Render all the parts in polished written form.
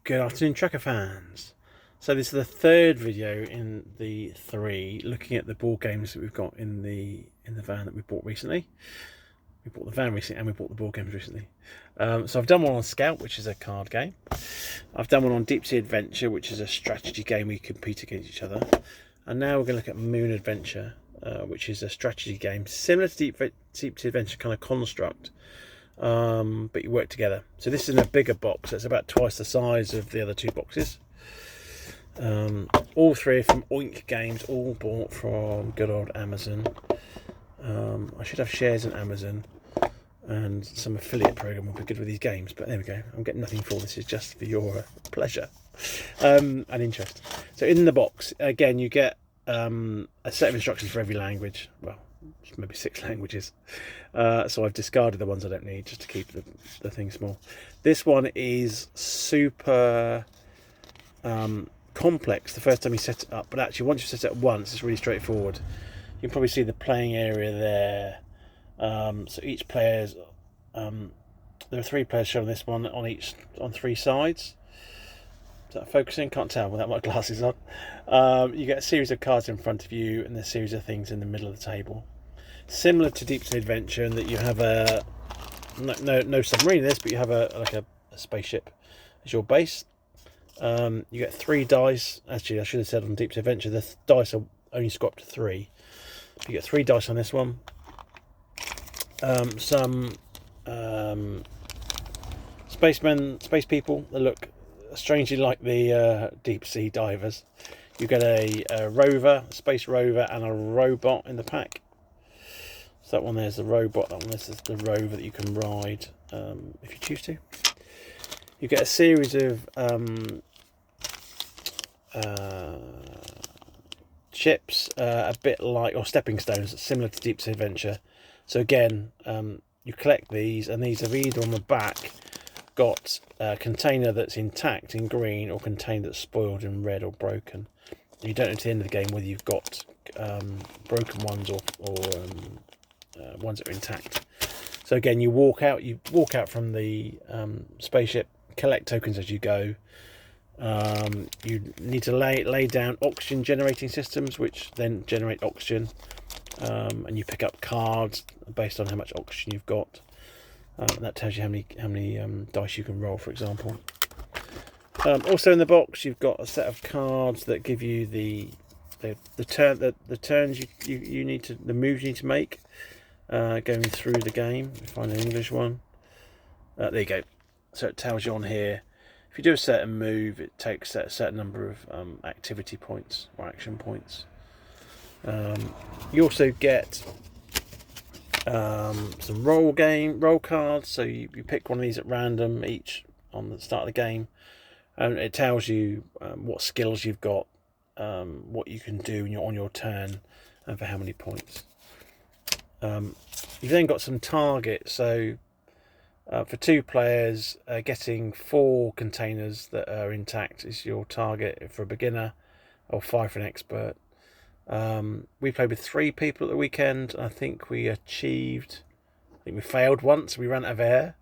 Good afternoon, Tracker fans. So this is the third video in the three, looking at the board games that we've got in the van that we bought recently. We bought the van recently and we bought the board games recently. So I've done one on Scout, which is a card game. I've done one on Deep Sea Adventure, which is a strategy game where you compete against each other. And now we're going to look at Moon Adventure, which is a strategy game similar to Deep Sea Adventure kind of construct. But you work together. So this is in a bigger box. It's about twice the size of the other two boxes. All three are from Oink Games, all bought from good old Amazon. I should have shares in Amazon, and some affiliate program will be good with these games. But there we go. I'm getting nothing for this. Is just for your pleasure and interest. So in the box, again, you get a set of instructions for every language. Well, maybe 6 languages. So I've discarded the ones I don't need just to keep the thing small. This one is super complex the first time you set it up, but actually once you set it up once, it's really straightforward. You can probably see the playing area there. So each player's there are 3 players shown on this one on 3 sides. Is that focusing? Can't tell without my glasses on. You get a series of cards in front of you and a series of things in the middle of the table. Similar to Deep Sea Adventure in that you have a no submarine in this, but you have a spaceship as your base. You get 3 dice. Actually, I should have said on Deep Sea Adventure the dice are only score up to 3. You get 3 dice on this one. Some space people that look strangely like the deep sea divers. You get a rover, a space rover, and a robot in the pack. So that one there's the robot, that one this is the rover that you can ride if you choose to. You get a series of ships, a bit like, or stepping stones, similar to Deep Sea Adventure. So again, you collect these, and these have either on the back got a container that's intact in green or container that's spoiled in red or broken. You don't know at the end of the game whether you've got broken ones or ones that are intact. So again, you walk out from the spaceship, collect tokens as you go. You need to lay down oxygen generating systems, which then generate oxygen, and you pick up cards based on how much oxygen you've got. And that tells you how many dice you can roll, for example. Also in the box, you've got a set of cards that give you the turns you need to, the moves you need to make going through the game. Find an English one. There you go. So it tells you on here, if you do a certain move, it takes a certain number of activity points or action points. You also get some roll cards. So you pick one of these at random each on the start of the game, and it tells you what skills you've got, what you can do on your turn, and for how many points. You've then got some targets. So for 2 players, getting 4 containers that are intact is your target for a beginner, or 5 for an expert. We played with 3 people at the weekend. I think we failed once. We ran out of air.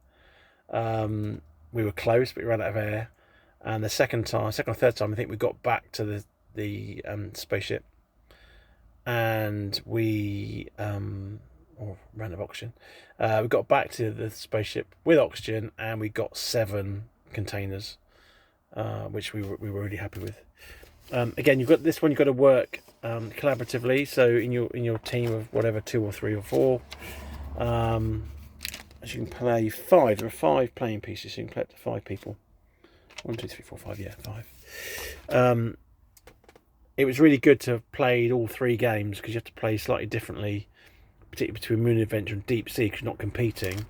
We were close, but we ran out of air. And the second or third time, I think we got back to the spaceship, and we ran out of oxygen. We got back to the spaceship with oxygen, and we got 7 containers, which we were really happy with. Again, you've got this one. You've got to work collaboratively. So in your team of whatever, 2 or 3 or 4, as you can play 5. There are 5 playing pieces, so you can play up to 5 people. 1, 2, 3, 4, 5. Yeah, 5. It was really good to have played all 3 games, because you have to play slightly differently, particularly between Moon Adventure and Deep Sea, because you're not competing.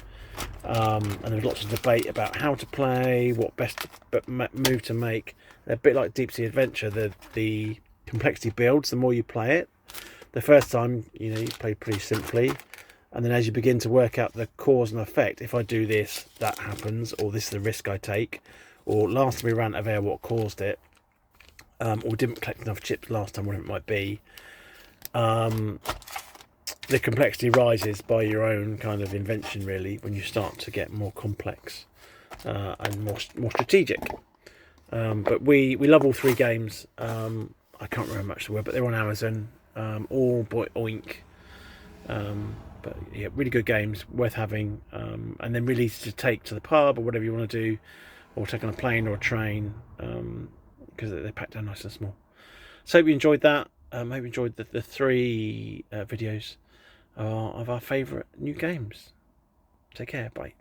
And there was lots of debate about how to play, what best move to make. They're a bit like Deep Sea Adventure. The complexity builds the more you play it. The first time, you play pretty simply, and then as you begin to work out the cause and effect, if I do this, that happens, or this is the risk I take, or last time we ran out of air, what caused it, or didn't collect enough chips last time, whatever it might be. The complexity rises by your own kind of invention, really, when you start to get more complex and more strategic. But we love all 3 games. I can't remember how much they were, but they're on Amazon. All by Oink. But yeah, really good games, worth having, and then really easy to take to the pub or whatever you want to do, or take on a plane or a train, because they're packed down nice and small. So hope you enjoyed that. Hope you enjoyed the 3 videos of our favourite new games. Take care, bye.